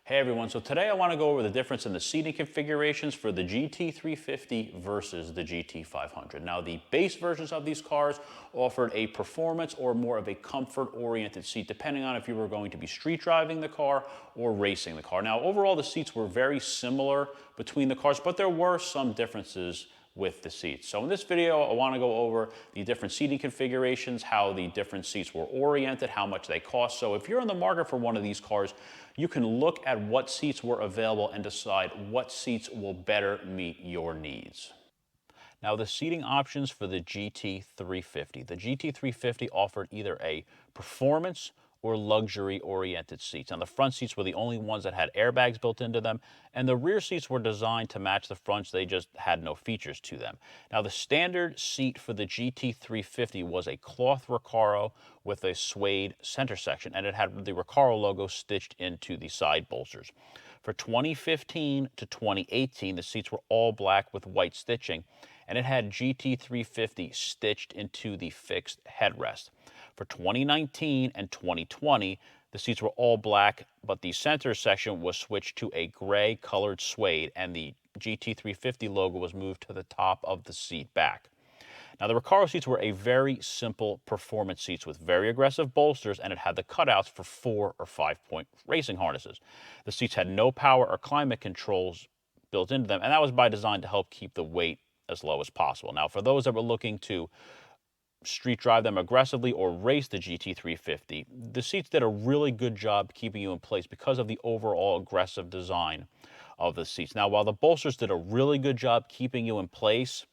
Hey everyone, so today I want to go over the difference in the seating configurations for the GT350 versus the GT500. Now the base versions of these cars offered a performance or more of a comfort-oriented seat depending on if you were going to be street driving the car or racing the car. Now overall the seats were very similar between the cars, but there were some differences with the seats. So in this video, I want to go over the different seating configurations, how the different seats were oriented, how much they cost. So if you're in the market for one of these cars, you can look at what seats were available and decide what seats will better meet your needs. Now the seating options for the GT350. The GT350 offered either a performance or luxury-oriented seats. Now the front seats were the only ones that had airbags built into them, and the rear seats were designed to match the fronts. They just had no features to them. Now the standard seat for the GT350 was a cloth recaro with a suede center section, and it had the recaro logo stitched into the side bolsters. For 2015 to 2018, the seats were all black with white stitching, and it had GT350 stitched into the fixed headrest. For 2019 and 2020, the seats were all black, but the center section was switched to a gray colored suede, and the GT350 logo was moved to the top of the seat back. Now, the recaro seats were a very simple performance seats with very aggressive bolsters, and it had the cutouts for 4 or 5-point racing harnesses. The seats had no power or climate controls built into them, and that was by design to help keep the weight as low as possible. Now, for those that were looking to street drive them aggressively or race the GT350, the seats did a really good job keeping you in place because of the overall aggressive design of the seats. Now, while the bolsters did a really good job keeping you in place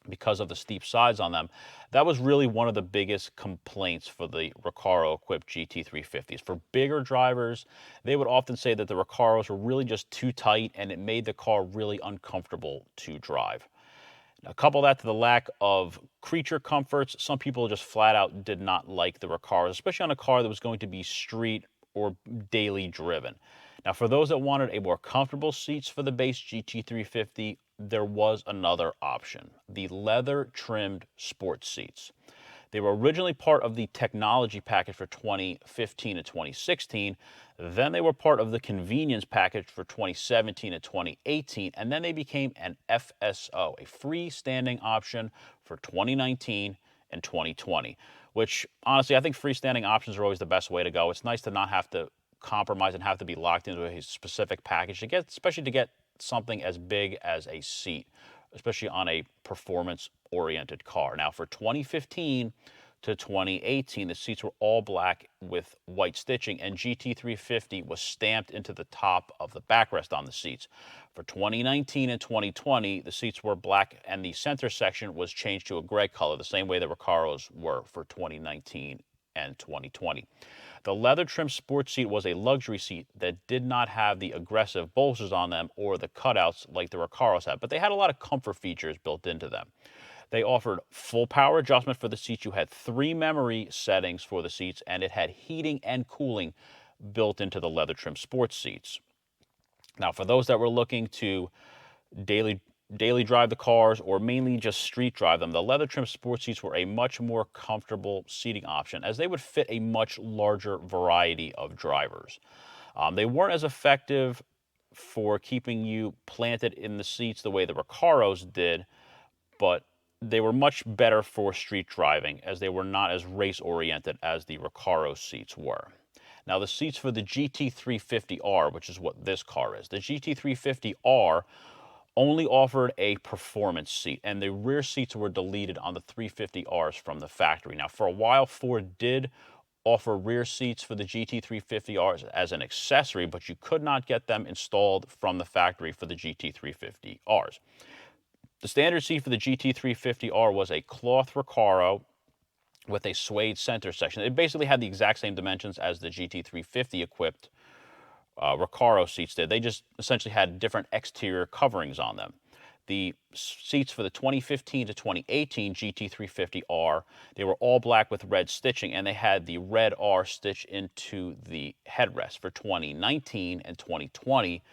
because of the steep sides on them, that was really one of the biggest complaints for the recaro-equipped GT350s. For bigger drivers, they would often say that the recaros were really just too tight and it made the car really uncomfortable to drive. Now, couple that to the lack of creature comforts, some people just flat out did not like the recaros, especially on a car that was going to be street or daily driven. Now, for those that wanted a more comfortable seats for the base GT350, there was another option: the leather-trimmed sports seats. They were originally part of the technology package for 2015 and 2016. Then they were part of the convenience package for 2017 and 2018. And then they became an FSO, a freestanding option for 2019 and 2020, which honestly, I think freestanding options are always the best way to go. It's nice to not have to compromise and have to be locked into a specific package to get, especially to get something as big as a seat, especially on a performance-oriented car. Now, for 2015 to 2018, the seats were all black with white stitching, and GT350 was stamped into the top of the backrest on the seats. For 2019 and 2020, the seats were black, and the center section was changed to a gray color, the same way the recaros were for 2019 and 2020. The leather trim sports seat was a luxury seat that did not have the aggressive bolsters on them or the cutouts like the recaros had, but they had a lot of comfort features built into them. They offered full power adjustment for the seats. You had 3 memory settings for the seats, and it had heating and cooling built into the leather trim sports seats. Now, for those that were looking to daily drive the cars or mainly just street drive them, the leather trim sports seats were a much more comfortable seating option as they would fit a much larger variety of drivers. They weren't as effective for keeping you planted in the seats the way the recaros did, but they were much better for street driving as they were not as race oriented as the recaro seats were. Now, the seats for the GT350R, which is what this car is, the GT350R only offered a performance seat, and the rear seats were deleted on the 350Rs from the factory. Now, for a while, Ford did offer rear seats for the GT350Rs as an accessory, but you could not get them installed from the factory for the GT350Rs. The standard seat for the GT350R was a cloth recaro with a suede center section. It basically had the exact same dimensions as the GT350 equipped recaro seats did. They just essentially had different exterior coverings on them. The seats for the 2015 to 2018 GT350R, they were all black with red stitching, and they had the red R stitched into the headrest. For 2019 and 2020,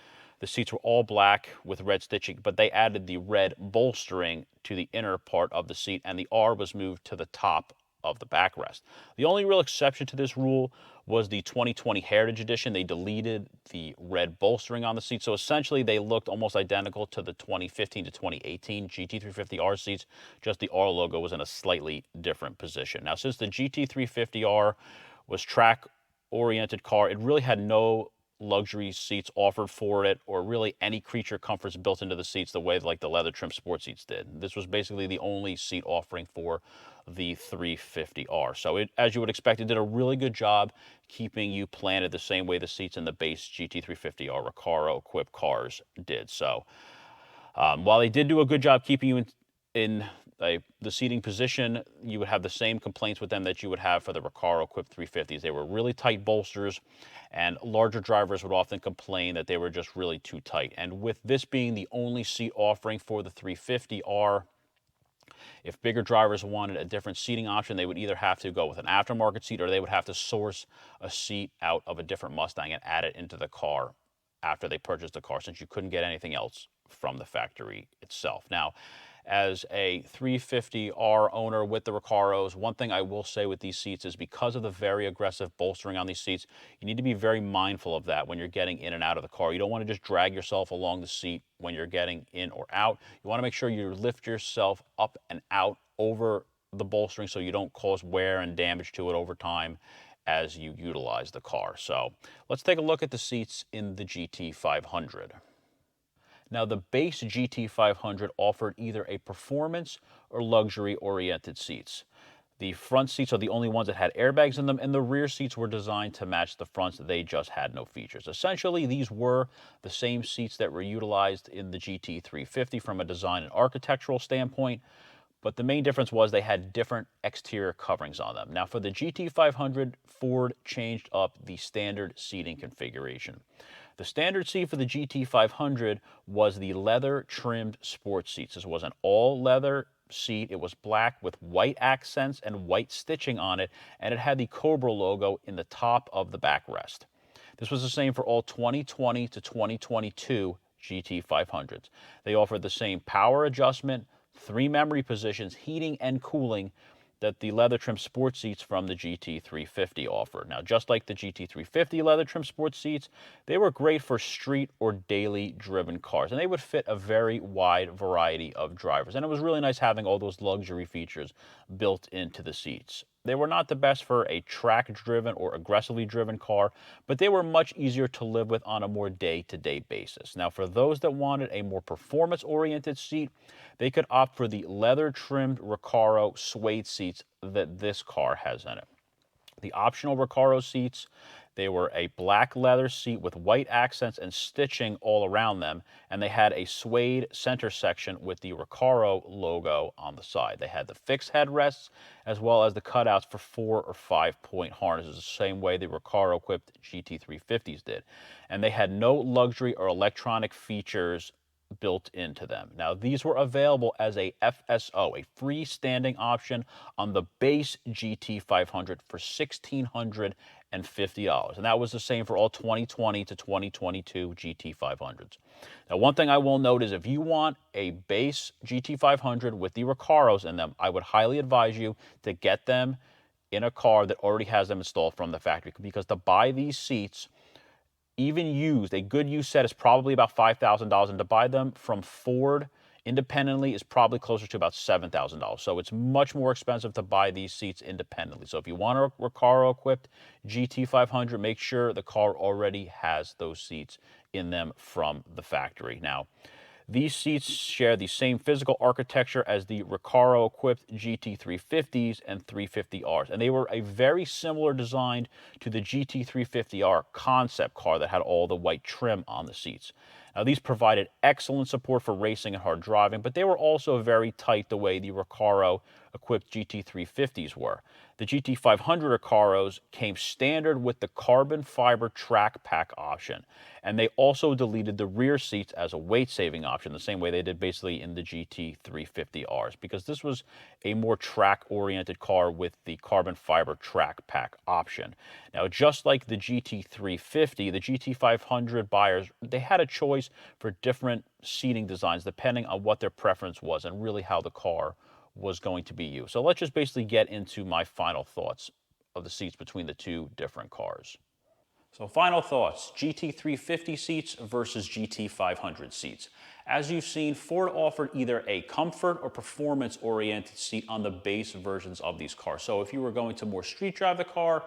the seats were all black with red stitching, but they added the red bolstering to the inner part of the seat, and the R was moved to the top of the backrest. The only real exception to this rule was the 2020 Heritage Edition. They deleted the red bolstering on the seat, so essentially they looked almost identical to the 2015 to 2018 GT350R seats, just the R logo was in a slightly different position. Now, since the GT350R was track-oriented car, it really had no luxury seats offered for it, or really any creature comforts built into the seats the way like the leather trim sport seats did. This was basically the only seat offering for the 350R. So it, as you would expect, it did a really good job keeping you planted the same way the seats in the base GT350R recaro equipped cars did. So while they did do a good job keeping you in the seating position, you would have the same complaints with them that you would have for the recaro-equipped 350s. They were really tight bolsters, and larger drivers would often complain that they were just really too tight. And with this being the only seat offering for the 350R, if bigger drivers wanted a different seating option, they would either have to go with an aftermarket seat, or they would have to source a seat out of a different Mustang and add it into the car after they purchased the car, since you couldn't get anything else from the factory itself. Now, as a 350R owner with the Recaros, one thing I will say with these seats is because of the very aggressive bolstering on these seats, you need to be very mindful of that when you're getting in and out of the car. You don't want to just drag yourself along the seat when you're getting in or out. You want to make sure you lift yourself up and out over the bolstering so you don't cause wear and damage to it over time as you utilize the car. So let's take a look at the seats in the GT500. Now, the base GT500 offered either a performance or luxury-oriented seats. The front seats are the only ones that had airbags in them, and the rear seats were designed to match the fronts. They just had no features. Essentially, these were the same seats that were utilized in the GT350 from a design and architectural standpoint, but the main difference was they had different exterior coverings on them. Now, for the GT500, Ford changed up the standard seating configuration. The standard seat for the GT500 was the leather-trimmed sports seats. This was an all-leather seat. It was black with white accents and white stitching on it, and it had the Cobra logo in the top of the backrest. This was the same for all 2020 to 2022 GT500s. They offered the same power adjustment, 3 memory positions, heating and cooling that the leather trim sports seats from the GT350 offered. Now, just like the GT350 leather trim sports seats, they were great for street or daily driven cars, and they would fit a very wide variety of drivers. And it was really nice having all those luxury features built into the seats. They were not the best for a track-driven or aggressively driven car, but they were much easier to live with on a more day-to-day basis. Now, for those that wanted a more performance-oriented seat, they could opt for the leather-trimmed Recaro suede seats that this car has in it. The optional Recaro seats, they were a black leather seat with white accents and stitching all around them, and they had a suede center section with the Recaro logo on the side. They had the fixed headrests as well as the cutouts for 4 or 5 point harnesses, the same way the Recaro equipped GT350s did. And they had no luxury or electronic features built into them. Now, these were available as a FSO, a freestanding option on the base GT500 for $1,650. And that was the same for all 2020 to 2022 GT500s. Now, one thing I will note is if you want a base GT500 with the Recaros in them, I would highly advise you to get them in a car that already has them installed from the factory, because to buy these seats, even used, a good used set is probably about $5,000, and to buy them from Ford independently is probably closer to about $7,000. So it's much more expensive to buy these seats independently. So if you want a Recaro-equipped GT500, make sure the car already has those seats in them from the factory. Now, these seats share the same physical architecture as the Recaro-equipped GT350s and 350Rs, and they were a very similar design to the GT350R concept car that had all the white trim on the seats. Now, these provided excellent support for racing and hard driving, but they were also very tight the way the Recaro-equipped GT350s were. The GT500 Recaros came standard with the carbon fiber track pack option, and they also deleted the rear seats as a weight-saving option, the same way they did basically in the GT350Rs, because this was a more track-oriented car with the carbon fiber track pack option. Now, just like the GT350, the GT500 buyers, they had a choice for different seating designs depending on what their preference was and really how the car was going to be used. So let's just basically get into my final thoughts of the seats between the two different cars. So final thoughts, GT350 seats versus GT500 seats. As you've seen, Ford offered either a comfort or performance-oriented seat on the base versions of these cars. So if you were going to more street drive the car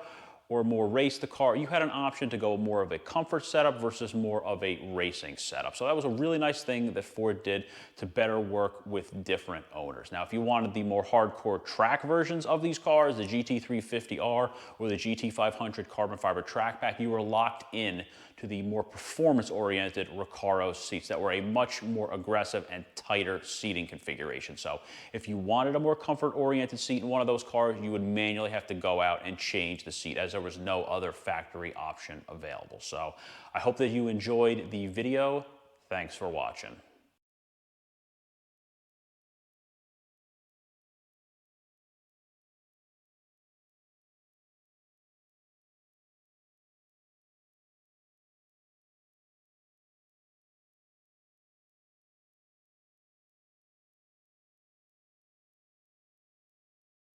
or more race the car, you had an option to go more of a comfort setup versus more of a racing setup. So that was a really nice thing that Ford did to better work with different owners. Now, if you wanted the more hardcore track versions of these cars, the GT350R or the GT500 carbon fiber track pack, you were locked in to the more performance-oriented recaro seats that were a much more aggressive and tighter seating configuration. So if you wanted a more comfort-oriented seat in one of those cars, you would manually have to go out and change the seat as there was no other factory option available. So I hope that you enjoyed the video. Thanks for watching.